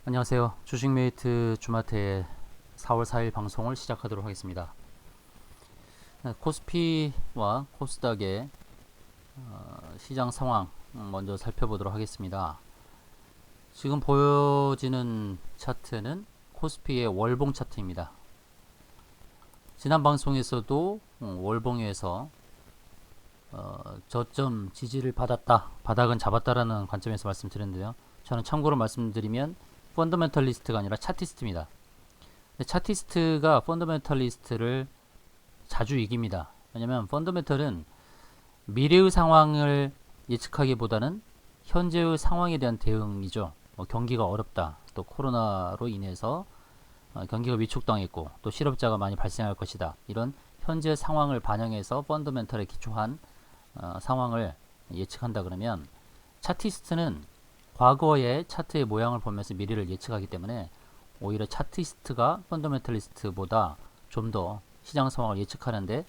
안녕하세요. 주식메이트 주마트의 4월 4일 방송을 시작하도록 하겠습니다. 코스피와 코스닥의 시장 상황 먼저 살펴보도록 하겠습니다. 지금 보여지는 차트는 코스피의 월봉 차트입니다. 지난 방송에서도 월봉에서 저점 지지를 받았다, 바닥은 잡았다라는 관점에서 말씀드렸는데요. 저는 참고로 말씀드리면 펀더멘털리스트가 아니라 차티스트입니다. 차티스트가 펀더멘털리스트를 자주 이깁니다. 왜냐면 펀더멘털은 미래의 상황을 예측하기보다는 현재의 상황에 대한 대응이죠. 경기가 어렵다, 또 코로나로 인해서 경기가 위축당했고 또 실업자가 많이 발생할 것이다, 이런 현재 상황을 반영해서 펀더멘털에 기초한 상황을 예측한다 그러면, 차티스트는 과거의 차트의 모양을 보면서 미래를 예측하기 때문에 오히려 차티스트가 펀더멘털리스트보다 좀 더 시장 상황을 예측하는데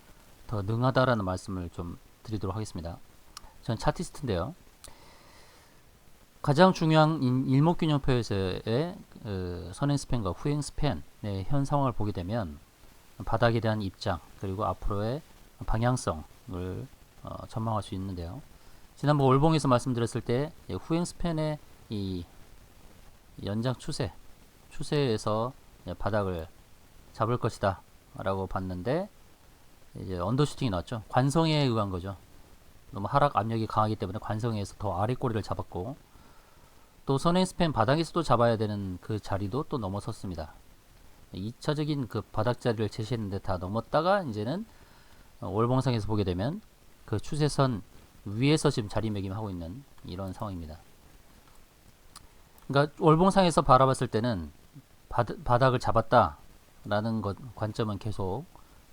더 능하다라는 말씀을 좀 드리도록 하겠습니다. 전 차티스트인데요. 가장 중요한 일목균형표에서의 선행스팬과 후행스팬의 현 상황을 보게 되면 바닥에 대한 입장, 그리고 앞으로의 방향성을 전망할 수 있는데요. 지난번 월봉에서 말씀드렸을 때 후행스팬의 이 연장 추세에서 바닥을 잡을 것이다 라고 봤는데, 이제 언더슈팅이 나왔죠. 관성에 의한 거죠. 너무 하락 압력이 강하기 때문에 관성에서 더 아래 꼬리를 잡았고, 또 선행스팬 바닥에서도 잡아야 되는 그 자리도 또 넘어섰습니다. 2차적인 그 바닥 자리를 제시했는데 다 넘었다가 이제는 월봉상에서 보게 되면 그 추세선 위에서 지금 자리매김하고 있는 이런 상황입니다. 그러니까 월봉상에서 바라봤을 때는 바닥을 잡았다라는 관점은 계속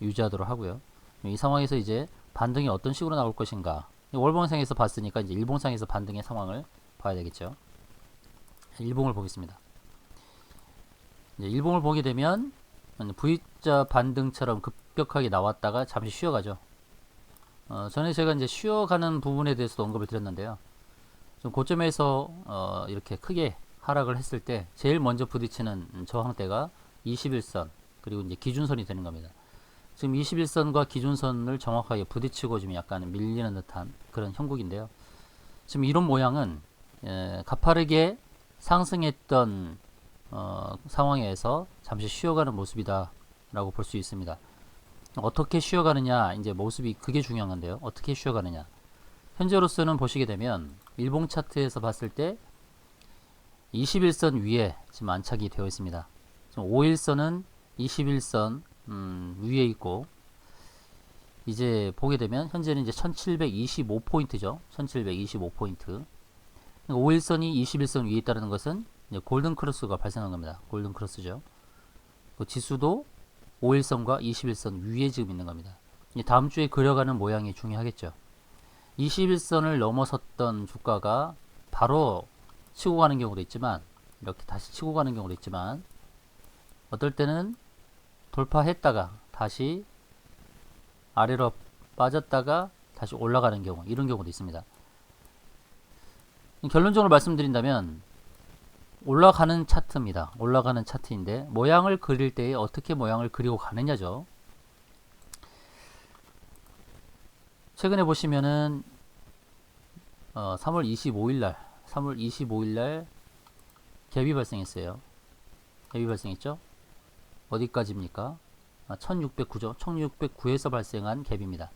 유지하도록 하고요. 이 상황에서 이제 반등이 어떤 식으로 나올 것인가, 월봉상에서 봤으니까 이제 일봉상에서 반등의 상황을 봐야 되겠죠. 일봉을 보겠습니다. 이제 일봉을 보게 되면 V자 반등처럼 급격하게 나왔다가 잠시 쉬어가죠. 전에 제가 이제 쉬어가는 부분에 대해서도 언급을 드렸는데요. 좀 고점에서 이렇게 크게 하락을 했을 때 제일 먼저 부딪히는 저항대가 21선, 그리고 이제 기준선이 되는 겁니다. 지금 21선과 기준선을 정확하게 부딪히고 지금 약간 밀리는 듯한 그런 형국인데요. 지금 이런 모양은 가파르게 상승했던 상황에서 잠시 쉬어가는 모습이다 라고 볼 수 있습니다. 어떻게 쉬어가느냐, 이제 모습이 그게 중요한 건데요. 어떻게 쉬어가느냐, 현재로서는 보시게 되면 일봉 차트에서 봤을 때 21선 위에 지금 안착이 되어 있습니다. 지금 5일선은 21선 위에 있고, 이제 보게 되면 현재는 이제 1725포인트죠. 1725포인트. 5일선이 21선 위에 있다는 것은 이제 골든 크로스가 발생한 겁니다. 골든 크로스죠. 그 지수도 5일선과 21선 위에 지금 있는 겁니다. 다음 주에 그려가는 모양이 중요하겠죠. 21선을 넘어섰던 주가가 바로 치고 가는 경우도 있지만, 이렇게 다시 치고 가는 경우도 있지만, 어떨 때는 돌파했다가 다시 아래로 빠졌다가 다시 올라가는 경우, 이런 경우도 있습니다. 결론적으로 말씀드린다면 올라가는 차트입니다. 올라가는 차트인데 모양을 그릴 때 어떻게 모양을 그리고 가느냐죠. 최근에 보시면은 3월 25일날 갭이 발생했어요. 갭이 발생했죠. 어디까지입니까? 1609죠. 1609에서 발생한 갭입니다.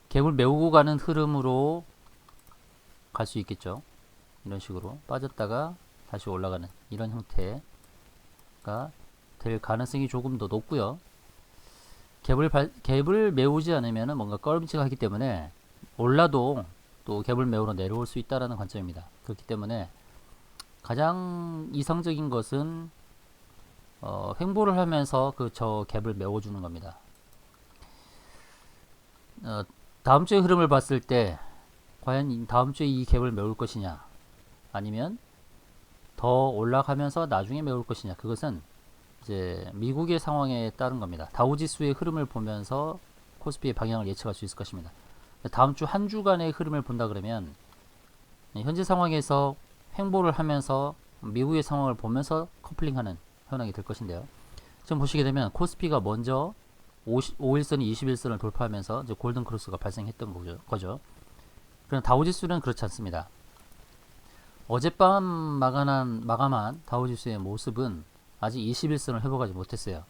갭을 메우고 가는 흐름으로 갈 수 있겠죠. 이런 식으로 빠졌다가 다시 올라가는 이런 형태가 될 가능성이 조금 더 높고요. 갭을 메우지 않으면 뭔가 꺼림칙하기 때문에 올라도 또 갭을 메우러 내려올 수 있다는 관점입니다. 그렇기 때문에 가장 이상적인 것은 횡보를 하면서 저 갭을 메워주는 겁니다. 다음 주의 흐름을 봤을 때 과연 다음 주에 이 갭을 메울 것이냐, 아니면 더 올라가면서 나중에 메울 것이냐, 그것은 이제 미국의 상황에 따른 겁니다. 다우지수의 흐름을 보면서 코스피의 방향을 예측할 수 있을 것입니다. 다음 주 한 주간의 흐름을 본다 그러면 현재 상황에서 횡보를 하면서 미국의 상황을 보면서 커플링하는 현황이 될 것인데요. 지금 보시게 되면 코스피가 먼저 5일선이 21선을 돌파하면서 이제 골든 크로스가 발생했던 거죠. 그럼 다우지수는 그렇지 않습니다. 어젯밤 마감한 다우지수의 모습은 아직 21선을 회복하지 못했어요.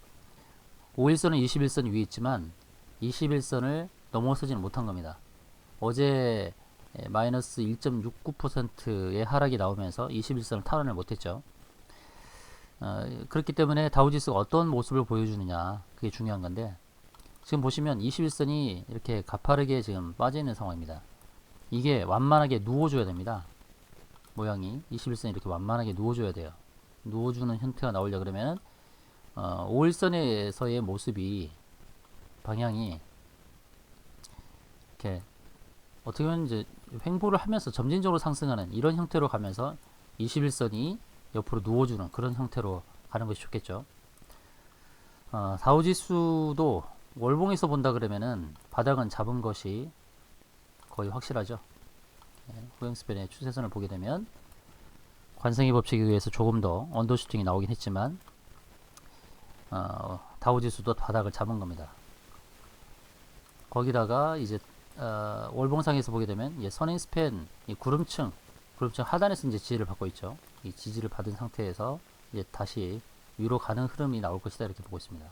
5일선은 21선 위에 있지만 21선을 넘어서지는 못한 겁니다. 어제 마이너스 1.69%의 하락이 나오면서 21선을 탈환을 못했죠. 그렇기 때문에 다우지수가 어떤 모습을 보여주느냐, 그게 중요한 건데, 지금 보시면 21선이 이렇게 가파르게 지금 빠져있는 상황입니다. 이게 완만하게 누워줘야 됩니다. 모양이 21선이 이렇게 완만하게 누워줘야 돼요. 누워주는 형태가 나오려 그러면 5일선에서의 모습이, 방향이 이렇게 어떻게 보면 이제 횡보를 하면서 점진적으로 상승하는 이런 형태로 가면서 21선이 옆으로 누워주는 그런 형태로 가는 것이 좋겠죠. 다우지수도 월봉에서 본다 그러면은 바닥은 잡은 것이 거의 확실하죠. 후행스팬의 추세선을 보게 되면 관성의 법칙에 의해서 조금 더 언더슈팅이 나오긴 했지만 다우지수도 바닥을 잡은 겁니다. 거기다가 이제 월봉상에서 보게 되면 선행스팬 이 구름층 하단에서 이제 지지를 받고 있죠. 이 지지를 받은 상태에서 이제 다시 위로 가는 흐름이 나올 것이다, 이렇게 보고 있습니다.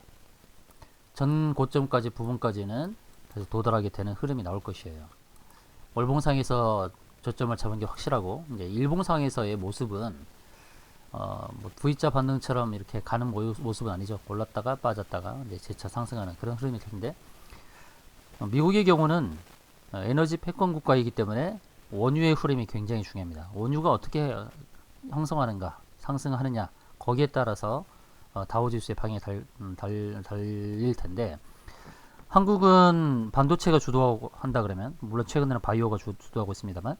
전 고점까지 부분까지는 다시 도달하게 되는 흐름이 나올 것이에요. 월봉상에서 저점을 잡은 게 확실하고, 이제 일봉상에서의 모습은 뭐 V자 반등처럼 이렇게 가는 모습은 아니죠. 올랐다가 빠졌다가 이제 재차 상승하는 그런 흐름일 텐데, 미국의 경우는 에너지 패권 국가이기 때문에 원유의 흐름이 굉장히 중요합니다. 원유가 어떻게 형성하는가, 상승하느냐, 거기에 따라서 다우지수의 방향이 달릴 텐데, 한국은 반도체가 주도하고 한다 그러면, 물론 최근에는 바이오가 주도하고 있습니다만,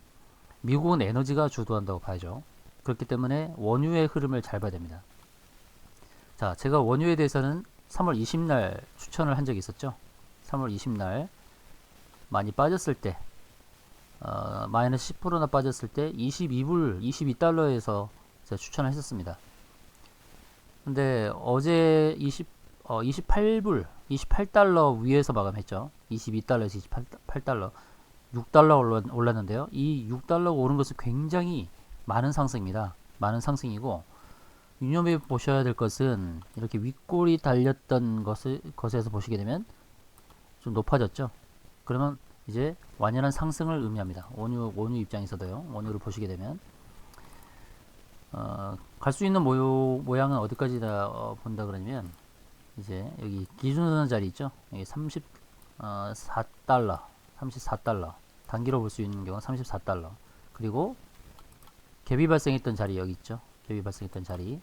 미국은 에너지가 주도한다고 봐야죠. 그렇기 때문에 원유의 흐름을 잘 봐야 됩니다. 자, 제가 원유에 대해서는 3월 20날 추천을 한 적이 있었죠. 3월 20날 많이 빠졌을 때, 마이너스 10%나 빠졌을 때 22달러에서 제가 추천을 했었습니다. 근데 어제 28달러 위에서 마감했죠. 22달러에서 28달러, 6달러 올랐는데요. 이 6달러가 오른 것은 굉장히 많은 상승입니다. 많은 상승이고, 유념해 보셔야 될 것은 이렇게 윗골이 달렸던 것에서 보시게 되면 좀 높아졌죠. 그러면 이제 완연한 상승을 의미합니다. 원유 입장에서도요. 원유를 보시게 되면 갈 수 있는 모양은 어디까지다 본다 그러면, 이제 여기 기준선 자리 있죠. 여기 34달러 단기로 볼 수 있는 경우는 34달러, 그리고 갭이 발생했던 자리 여기 있죠. 갭이 발생했던 자리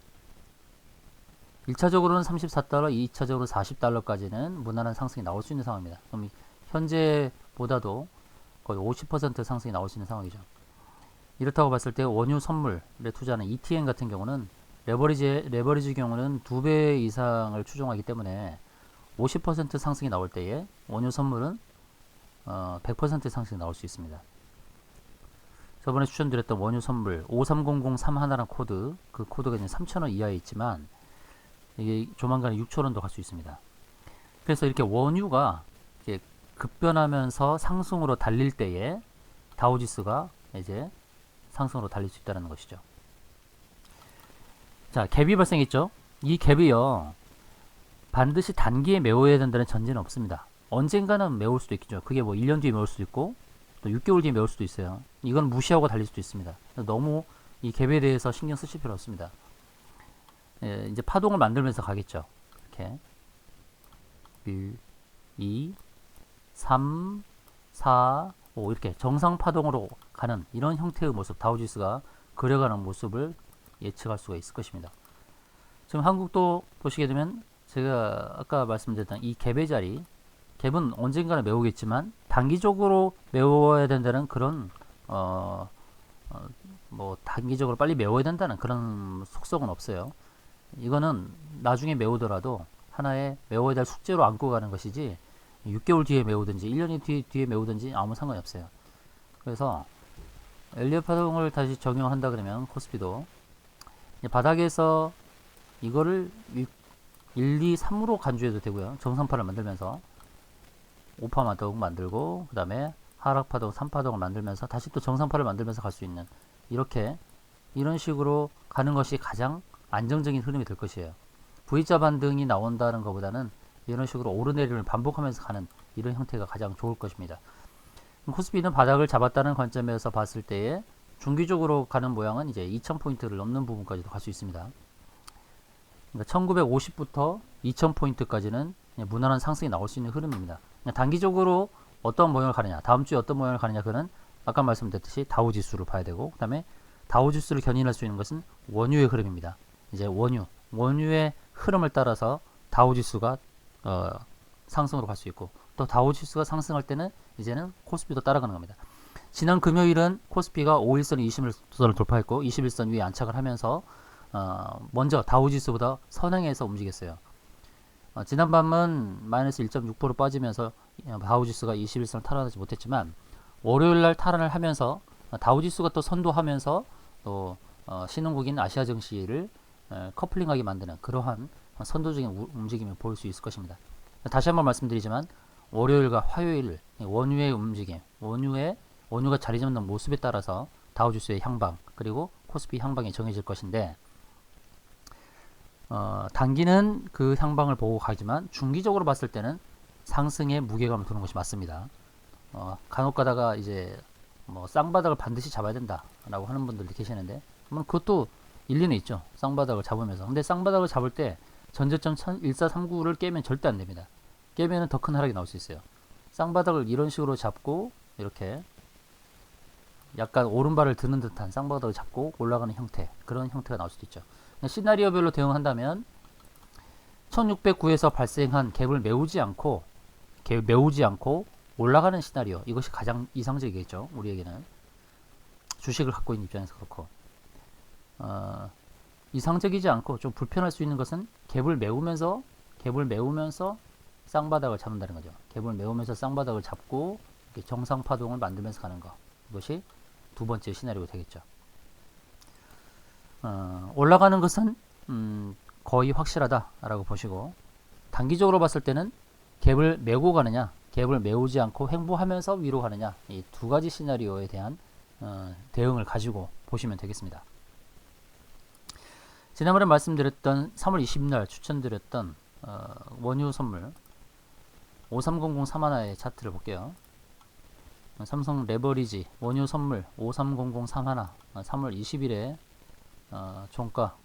1차적으로는 34달러, 2차적으로 40달러까지는 무난한 상승이 나올 수 있는 상황입니다. 그럼 현재보다도 거의 50% 상승이 나올 수 있는 상황이죠. 이렇다고 봤을 때 원유 선물에 투자하는 ETN 같은 경우는 레버리지 경우는 2배 이상을 추종하기 때문에 50% 상승이 나올 때에 원유 선물은 100% 상승이 나올 수 있습니다. 저번에 추천드렸던 원유 선물 53003 코드, 그 코드가 이제 3,000원 이하에 있지만 이게 조만간에 6,000원도 갈 수 있습니다. 그래서 이렇게 원유가 이렇게 급변하면서 상승으로 달릴 때에 다우지수가 이제 상승으로 달릴 수 있다는 것이죠. 자, 갭이 발생했죠. 이 갭이요, 반드시 단기에 메워야 된다는 전제는 없습니다. 언젠가는 메울 수도 있겠죠. 그게 뭐 1년 뒤에 메울 수도 있고 또 6개월 뒤에 메울 수도 있어요. 이건 무시하고 달릴 수도 있습니다. 너무 이 갭에 대해서 신경 쓰실 필요 없습니다. 이제 파동을 만들면서 가겠죠. 이렇게 1, 2, 3, 4, 5 이렇게 정상 파동으로 가는 이런 형태의 모습, 다우지수가 그려가는 모습을 예측할 수가 있을 것입니다. 지금 한국도 보시게 되면 제가 아까 말씀드렸던 이 갭의 자리, 갭은 언젠가는 메우겠지만 단기적으로 메워야 된다는 그런 뭐 단기적으로 빨리 메워야 된다는 그런 속성은 없어요. 이거는 나중에 메우더라도 하나의 메워야 될 숙제로 안고 가는 것이지, 6개월 뒤에 메우든지 1년 뒤에 메우든지 아무 상관이 없어요. 그래서 엘리엇 파동을 다시 적용한다 그러면 코스피도 바닥에서 이거를 1, 2, 3으로 간주해도 되고요. 정상파를 만들면서 5파마동 만들고 그 다음에 하락파동 3파동을 만들면서 다시 또 정상파를 만들면서 갈 수 있는 이렇게 이런 식으로 가는 것이 가장 안정적인 흐름이 될 것이에요. V자 반등이 나온다는 것보다는 이런 식으로 오르내림을 반복하면서 가는 이런 형태가 가장 좋을 것입니다. 코스피는 바닥을 잡았다는 관점에서 봤을 때에 중기적으로 가는 모양은 이제 2000포인트를 넘는 부분까지도 갈 수 있습니다. 그러니까 1950부터 2000포인트까지는 무난한 상승이 나올 수 있는 흐름입니다. 단기적으로 어떤 모양을 가느냐, 다음 주에 어떤 모양을 가느냐, 그는 아까 말씀드렸듯이 다우 지수를 봐야 되고, 그 다음에 다우 지수를 견인할 수 있는 것은 원유의 흐름입니다. 이제 원유의 흐름을 따라서 다우 지수가 상승으로 갈 수 있고, 또 다우 지수가 상승할 때는 이제는 코스피도 따라가는 겁니다. 지난 금요일은 코스피가 5일선 20일선을 돌파했고 21선 위에 안착을 하면서 먼저 다우지수보다 선행해서 움직였어요. 지난밤은 마이너스 1.6% 빠지면서 다우지수가 21선을 탈환하지 못했지만 월요일날 탈환을 하면서 다우지수가 또 선도하면서 또 신흥국인 아시아 증시를 커플링하게 만드는 그러한 선도적인 움직임을 보일 수 있을 것입니다. 다시 한번 말씀드리지만 월요일과 화요일 원유의 움직임, 원유가 자리 잡는 모습에 따라서 다우지수의 향방 그리고 코스피 향방이 정해질 것인데 단기는 그 향방을 보고 가지만 중기적으로 봤을 때는 상승의 무게감을 두는 것이 맞습니다. 간혹 가다가 이제 뭐 쌍바닥을 반드시 잡아야 된다라고 하는 분들도 계시는데 그것도 일리는 있죠. 쌍바닥을 잡으면서. 근데 쌍바닥을 잡을 때 전저점 1439를 깨면 절대 안 됩니다. 깨면은 더 큰 하락이 나올 수 있어요. 쌍바닥을 이런 식으로 잡고 이렇게 약간 오른발을 드는 듯한 쌍바닥을 잡고 올라가는 형태, 그런 형태가 나올 수도 있죠. 시나리오별로 대응한다면 1609에서 발생한 갭을 메우지 않고 올라가는 시나리오, 이것이 가장 이상적이겠죠. 우리에게는 주식을 갖고 있는 입장에서 그렇고 이상적이지 않고 좀 불편할 수 있는 것은 갭을 메우면서 쌍바닥을 잡는다는 거죠. 갭을 메우면서 쌍바닥을 잡고 정상 파동을 만들면서 가는 것, 이것이 두 번째 시나리오가 되겠죠. 올라가는 것은 거의 확실하다라고 보시고, 단기적으로 봤을 때는 갭을 메고 가느냐, 갭을 메우지 않고 횡보하면서 위로 가느냐, 이 두 가지 시나리오에 대한 대응을 가지고 보시면 되겠습니다. 지난번에 말씀드렸던 3월 20일 추천드렸던 원유 선물 5300 3하나의 차트를 볼게요. 삼성 레버리지 원유 선물 5300 3하나 3월 20일에 종가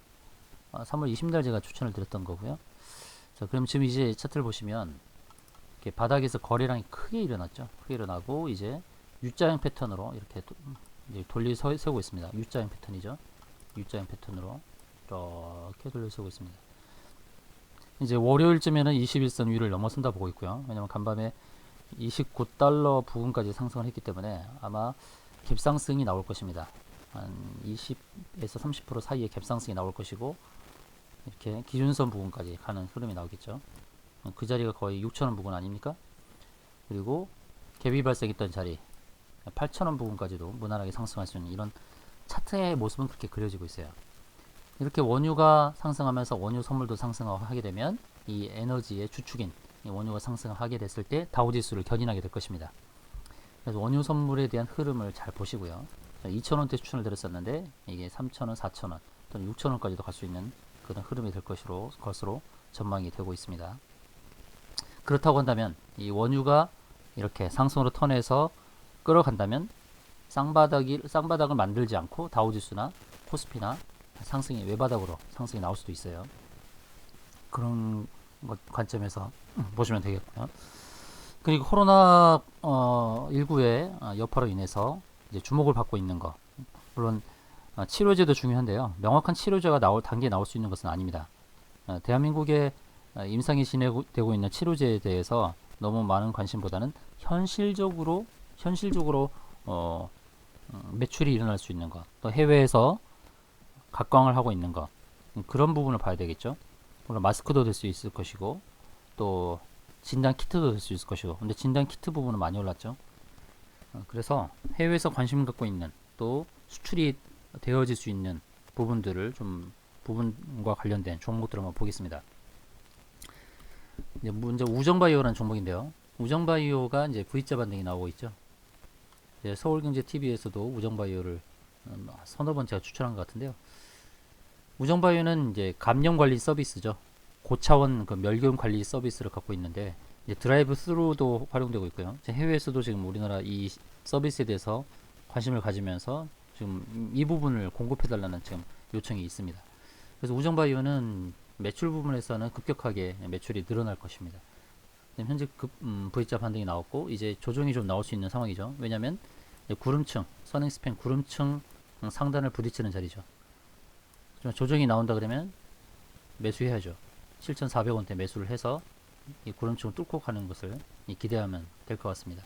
3월 20일 제가 추천을 드렸던 거고요. 자, 그럼 지금 이제 차트를 보시면 이렇게 바닥에서 거래량이 크게 일어났죠. 크게 일어나고 이제 U자형 패턴으로 이렇게 이제 세우고 있습니다. U자형 패턴이죠. U자형 패턴으로 이렇게 돌려세우고 있습니다. 이제 월요일쯤에는 21선 위를 넘어선다 보고 있고요. 왜냐면 간밤에 29달러 부근까지 상승을 했기 때문에 아마 갭상승이 나올 것입니다. 한 20에서 30% 사이에 갭상승이 나올 것이고, 이렇게 기준선 부근까지 가는 흐름이 나오겠죠. 그 자리가 거의 6,000원 부근 아닙니까? 그리고 갭이 발생했던 자리 8,000원 부근까지도 무난하게 상승할 수 있는 이런 차트의 모습은 그렇게 그려지고 있어요. 이렇게 원유가 상승하면서 원유 선물도 상승하게 되면 이 에너지의 주축인 이 원유가 상승하게 됐을 때 다우지수를 견인하게 될 것입니다. 그래서 원유 선물에 대한 흐름을 잘 보시고요. 2,000원대 추천을 드렸었는데 이게 3,000원, 4,000원 또는 6,000원까지도 갈 수 있는 그런 흐름이 될 것으로 전망이 되고 있습니다. 그렇다고 한다면 이 원유가 이렇게 상승으로 턴해서 끌어간다면 쌍바닥을 만들지 않고 다우지수나 코스피나 상승이 외바닥으로 상승이 나올 수도 있어요. 그런 관점에서 보시면 되겠고요. 그리고 코로나 19의 여파로 인해서 이제 주목을 받고 있는 것, 물론 치료제도 중요한데요. 명확한 치료제가 단계에 나올 수 있는 것은 아닙니다. 대한민국에 임상이 진행되고 있는 치료제에 대해서 너무 많은 관심보다는 현실적으로 매출이 일어날 수 있는 것, 또 해외에서 각광을 하고 있는 것, 그런 부분을 봐야 되겠죠. 물론 마스크도 될 수 있을 것이고 또 진단 키트도 될 수 있을 것이고, 근데 진단 키트 부분은 많이 올랐죠. 그래서 해외에서 관심 갖고 있는 또 수출이 되어질 수 있는 부분들을 좀 부분과 관련된 종목들을 한번 보겠습니다. 이제 먼저 우정바이오라는 종목인데요. 우정바이오가 이제 V자 반등이 나오고 있죠. 이제 서울경제TV에서도 우정바이오를 서너 번 제가 추천한 것 같은데요. 우정바이오는 이제 감염 관리 서비스죠. 고차원 그 멸균 관리 서비스를 갖고 있는데 이제 드라이브 스루도 활용되고 있고요. 해외에서도 지금 우리나라 이 서비스에 대해서 관심을 가지면서 지금 이 부분을 공급해달라는 지금 요청이 있습니다. 그래서 우정바이오는 매출 부분에서는 급격하게 매출이 늘어날 것입니다. 현재 V자 반등이 나왔고 이제 조정이 좀 나올 수 있는 상황이죠. 왜냐하면 구름층, 선행스팬 구름층 상단을 부딪히는 자리죠. 조정이 나온다 그러면 매수해야죠. 7,400원대 매수를 해서 이 구름층을 뚫고 가는 것을 기대하면 될 것 같습니다.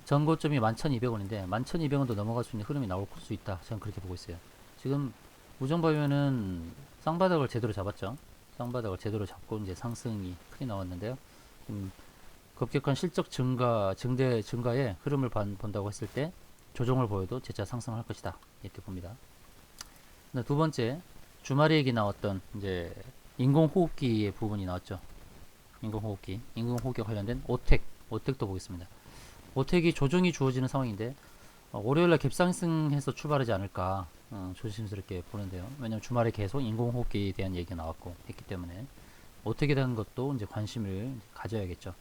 전고점이 11,200원인데 11,200원도 넘어갈 수 있는 흐름이 나올 수 있다. 저는 그렇게 보고 있어요. 지금 우정바이오는 쌍바닥을 제대로 잡았죠. 쌍바닥을 제대로 잡고 이제 상승이 크게 나왔는데요. 급격한 실적 증가의 흐름을 본다고 했을 때 조정을 보여도 재차 상승할 것이다. 이렇게 봅니다. 두 번째, 주말에 얘기 나왔던 이제 인공호흡기의 부분이 나왔죠. 인공호흡기 관련된 오텍도 보겠습니다. 오텍이 조정이 주어지는 상황인데 월요일날 갭상승해서 출발하지 않을까 조심스럽게 보는데요. 왜냐하면 주말에 계속 인공호흡기에 대한 얘기가 나왔고 했기 때문에 오텍에 대한 것도 이제 관심을 가져야겠죠.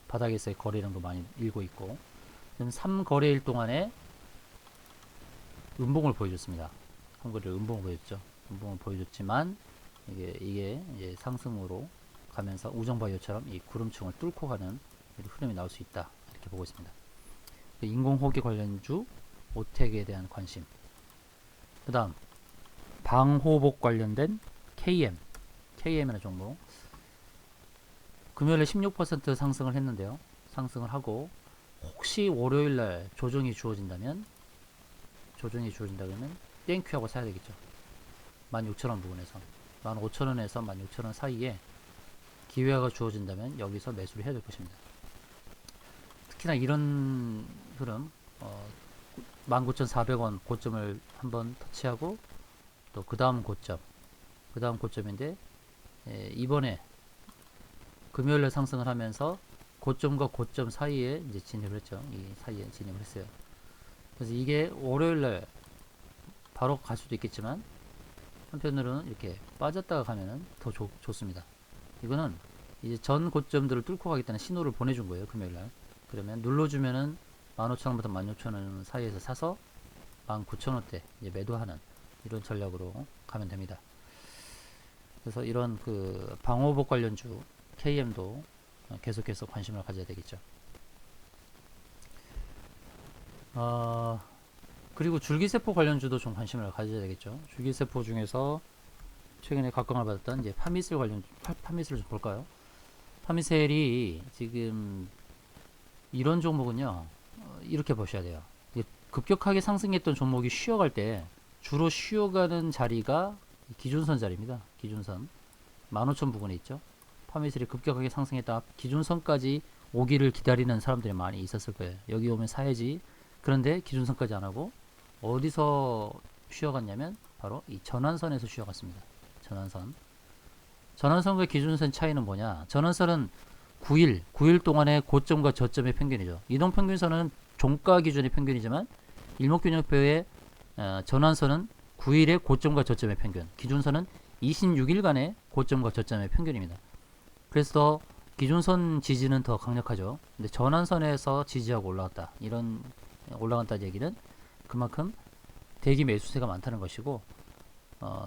바닥에서의 거래량도 많이 일고 있고 3거래일 동안에 음봉을 보여줬습니다. 3거래일 음봉을 보여줬죠. 음봉을 보여줬지만 이게 이제 상승으로 가면서 우정바이오처럼 이 구름층을 뚫고 가는 흐름이 나올 수 있다. 이렇게 보고 있습니다. 인공호흡기 관련주 오텍에 대한 관심. 그 다음 방호복 관련된 KM이라는 종목. 금요일에 16% 상승을 했는데요. 상승을 하고 혹시 월요일날 조정이 주어진다면 땡큐하고 사야 되겠죠. 16,000원 부분에서 15,000원에서 16,000원 사이에 기회가 주어진다면 여기서 매수를 해야 될 것입니다. 특히나 이런 흐름 19,400원 고점을 한번 터치하고 또 그 다음 고점인데 이번에 금요일에 상승을 하면서 고점과 고점 사이에 이제 진입을 했죠. 이 사이에 진입을 했어요. 그래서 이게 월요일날 바로 갈 수도 있겠지만 한편으로는 이렇게 빠졌다가 가면은 더 좋습니다. 이거는 이제 전 고점들을 뚫고 가겠다는 신호를 보내준 거예요. 금요일날. 그러면 눌러주면은 15,000원부터 16,000원 사이에서 사서 19,000원대 이제 매도하는 이런 전략으로 가면 됩니다. 그래서 이런 그 방호복 관련주 KM도 계속해서 관심을 가져야 되겠죠. 그리고 줄기세포 관련주도 좀 관심을 가져야 되겠죠. 줄기세포 중에서 최근에 각광을 받았던 이제 파미셀 관련주, 파미셀을 좀 볼까요? 파미셀이 지금 이런 종목은요, 이렇게 보셔야 돼요. 급격하게 상승했던 종목이 쉬어갈 때 주로 쉬어가는 자리가 기준선 자리입니다. 기준선 15,000 부근에 있죠. 파미셀이 급격하게 상승했다 기준선까지 오기를 기다리는 사람들이 많이 있었을 거예요. 여기 오면 사야지. 그런데 기준선까지 안 하고 어디서 쉬어갔냐면 바로 이 전환선에서 쉬어갔습니다. 전환선과 기준선 차이는 뭐냐? 전환선은 9일 동안의 고점과 저점의 평균이죠. 이동평균선은 종가 기준의 평균이지만 일목균형표의 전환선은 9일의 고점과 저점의 평균, 기준선은 26일간의 고점과 저점의 평균입니다. 그래서 기준선 지지는 더 강력하죠. 근데 전환선에서 지지하고 올라간다는 얘기는 그만큼 대기 매수세가 많다는 것이고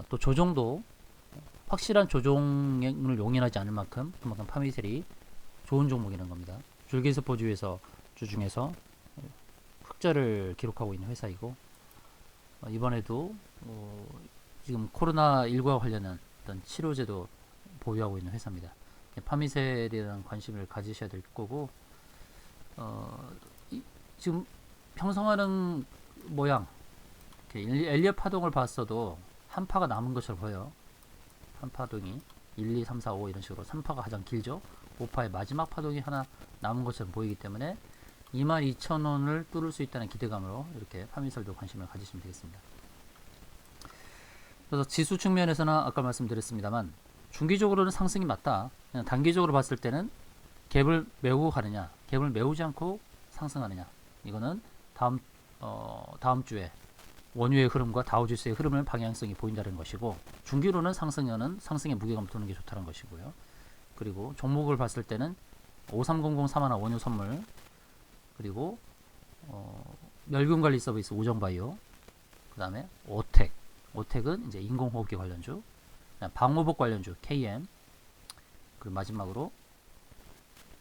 또 조정도 확실한 조정을 용인하지 않을 만큼 그만큼 파미셀이 좋은 종목이라는 겁니다. 줄기세포주에서 주중에서 흑자를 기록하고 있는 회사이고 이번에도 지금 코로나19와 관련한 어떤 치료제도 보유하고 있는 회사입니다. 파미셀에 대한 관심을 가지셔야 될 거고 지금 형성하는 모양 엘리엇 파동을 봤어도 한 파가 남은 것처럼 보여요. 한 파동이 1, 2, 3, 4, 5 이런 식으로 3파가 가장 길죠. 5파의 마지막 파동이 하나 남은 것처럼 보이기 때문에 22,000원을 뚫을 수 있다는 기대감으로 이렇게 파미셀도 관심을 가지시면 되겠습니다. 그래서 지수 측면에서는 아까 말씀드렸습니다만 중기적으로는 상승이 맞다. 그냥 단기적으로 봤을 때는 갭을 메우고 가느냐, 갭을 메우지 않고 상승하느냐. 이거는 다음 주에 원유의 흐름과 다우지수의 흐름을 방향성이 보인다는 것이고, 중기로는 상승에는 상승의 무게감 도는 게 좋다는 것이고요. 그리고 종목을 봤을 때는 5300 사마나 원유 선물, 그리고 멸균 관리 서비스 우정바이오, 그 다음에 오텍은 이제 인공호흡기 관련주, 방호복 관련주 KM, 그리고 마지막으로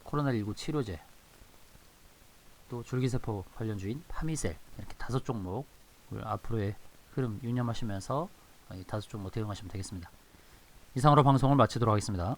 코로나19 치료제, 또 줄기세포 관련주인 파미셀, 이렇게 5종목을 앞으로의 흐름 유념하시면서 이 5종목 대응하시면 되겠습니다. 이상으로 방송을 마치도록 하겠습니다.